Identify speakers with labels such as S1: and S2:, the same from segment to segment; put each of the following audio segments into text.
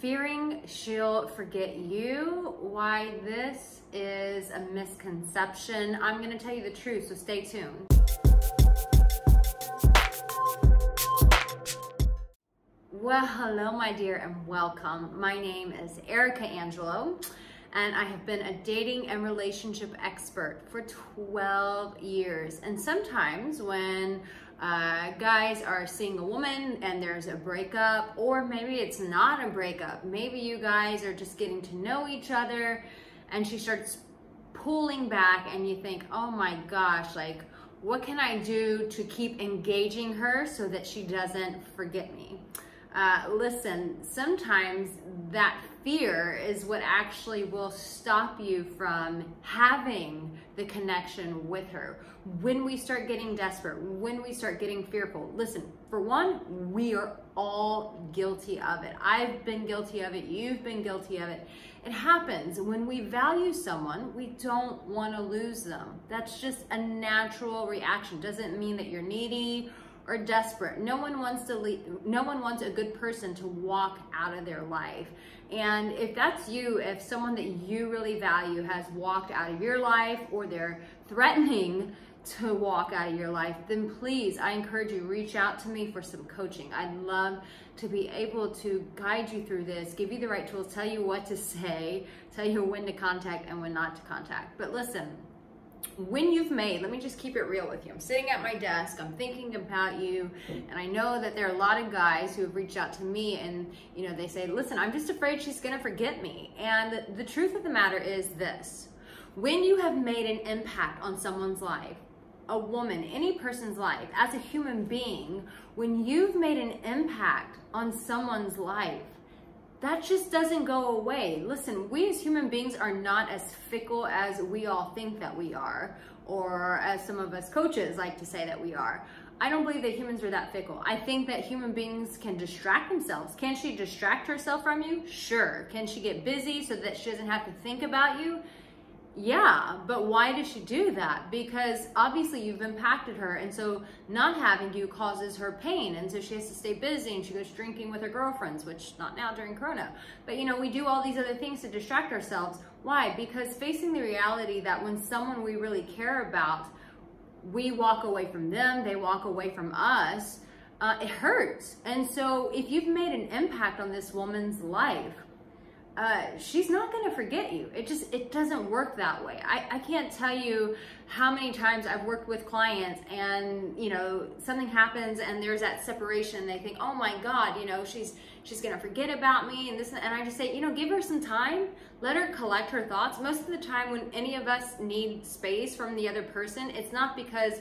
S1: Fearing she'll forget you, why this is a misconception. I'm gonna tell you the truth, so stay tuned. Well, hello my dear and welcome. My name is Arica Angelo and I have been a dating and relationship expert for 12 years. And sometimes when guys are seeing a woman and there's a breakup, or maybe it's not a breakup, maybe you guys are just getting to know each other and she starts pulling back and you think, oh my gosh, like what can I do to keep engaging her so that she doesn't forget me? Listen, sometimes that fear is what actually will stop you from having the connection with her. When we start getting desperate, when we start getting fearful, listen, for one, we are all guilty of it. I've been guilty of it. You've been guilty of it. It happens. When we value someone, we don't want to lose them. That's just a natural reaction. Doesn't mean that you're needy or desperate. No one wants a good person to walk out of their life. And if that's you, if someone that you really value has walked out of your life, or they're threatening to walk out of your life, then please, I encourage you, reach out to me for some coaching. I'd love to be able to guide you through this, give you the right tools, tell you what to say, tell you when to contact and when not to contact. But listen, when you've made, let me just keep it real with you. I'm sitting at my desk, I'm thinking about you, and I know that there are a lot of guys who have reached out to me and, you know, they say, listen, I'm just afraid she's gonna forget me. And the truth of the matter is this: when you have made an impact on someone's life, a woman, any person's life, as a human being, when you've made an impact on someone's life, that just doesn't go away. Listen, we as human beings are not as fickle as we all think that we are, or as some of us coaches like to say that we are. I don't believe that humans are that fickle. I think that human beings can distract themselves. Can she distract herself from you? Sure. Can she get busy so that she doesn't have to think about you? Yeah, but why does she do that? Because obviously you've impacted her, and so not having you causes her pain, and so she has to stay busy, and she goes drinking with her girlfriends, which not now during Corona. But you know, we do all these other things to distract ourselves. Why? Because facing the reality that when someone we really care about, we walk away from them, they walk away from us, it hurts. And so if you've made an impact on this woman's life, she's not going to forget you. It doesn't work that way. I can't tell you how many times I've worked with clients and, you know, something happens and there's that separation. They think, oh my God, you know, she's going to forget about me and this, and I just say, you know, give her some time, let her collect her thoughts. Most of the time when any of us need space from the other person, it's not because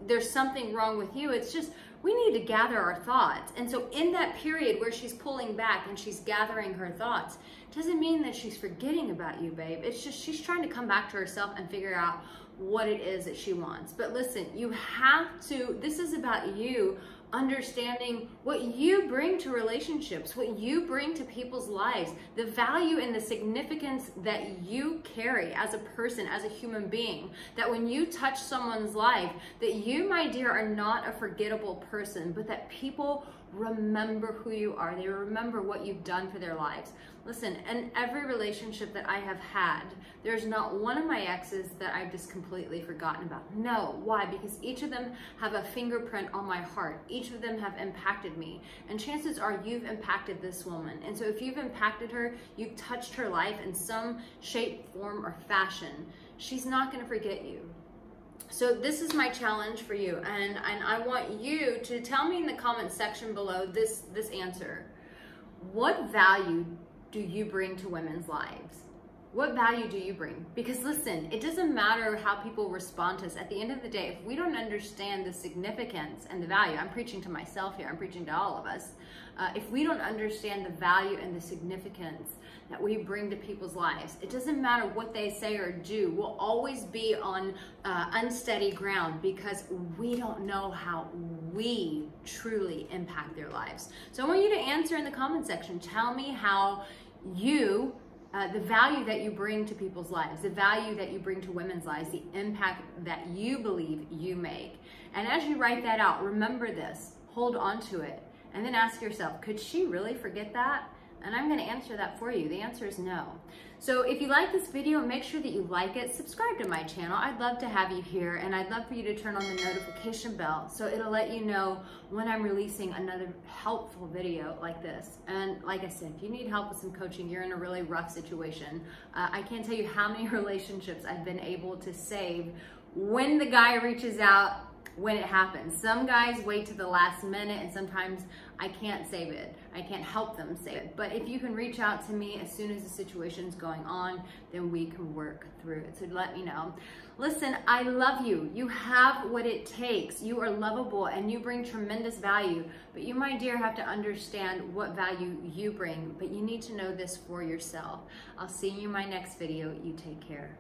S1: there's something wrong with you. It's just, we need to gather our thoughts. And so in that period where she's pulling back and she's gathering her thoughts, doesn't mean that she's forgetting about you, babe. It's just she's trying to come back to herself and figure out what it is that she wants. But listen, you have to, this is about you understanding what you bring to relationships, what you bring to people's lives, the value and the significance that you carry as a person, as a human being, that when you touch someone's life, that you, my dear, are not a forgettable person, but that people remember who you are. They remember what you've done for their lives. Listen, in every relationship that I have had, there's not one of my exes that I've just completely forgotten about. No. Why? Because each of them have a fingerprint on my heart. Each of them have impacted me. And chances are you've impacted this woman. And so if you've impacted her, you've touched her life in some shape, form, or fashion, she's not going to forget you. So this is my challenge for you, and I want you to tell me in the comment section below this answer. What value do you bring to women's lives? What value do you bring? Because listen, it doesn't matter how people respond to us. At the end of the day, if we don't understand the significance and the value, I'm preaching to myself here, I'm preaching to all of us. If we don't understand the value and the significance that we bring to people's lives, it doesn't matter what they say or do. We'll always be on unsteady ground because we don't know how we truly impact their lives. So I want you to answer in the comment section. Tell me how you, the value that you bring to people's lives, the value that you bring to women's lives, the impact that you believe you make. And as you write that out, remember this, hold on to it, and then ask yourself, could she really forget that? And I'm gonna answer that for you. The answer is no. So if you like this video, make sure that you like it, subscribe to my channel. I'd love to have you here, and I'd love for you to turn on the notification bell so it'll let you know when I'm releasing another helpful video like this. And like I said, if you need help with some coaching, you're in a really rough situation, I can't tell you how many relationships I've been able to save when the guy reaches out, when it happens. Some guys wait to the last minute, and sometimes I can't save it. I can't help them save it. But if you can reach out to me as soon as the situation's going on, then we can work through it. So let me know. Listen, I love you. You have what it takes. You are lovable and you bring tremendous value. But you, my dear, have to understand what value you bring. But you need to know this for yourself. I'll see you in my next video. You take care.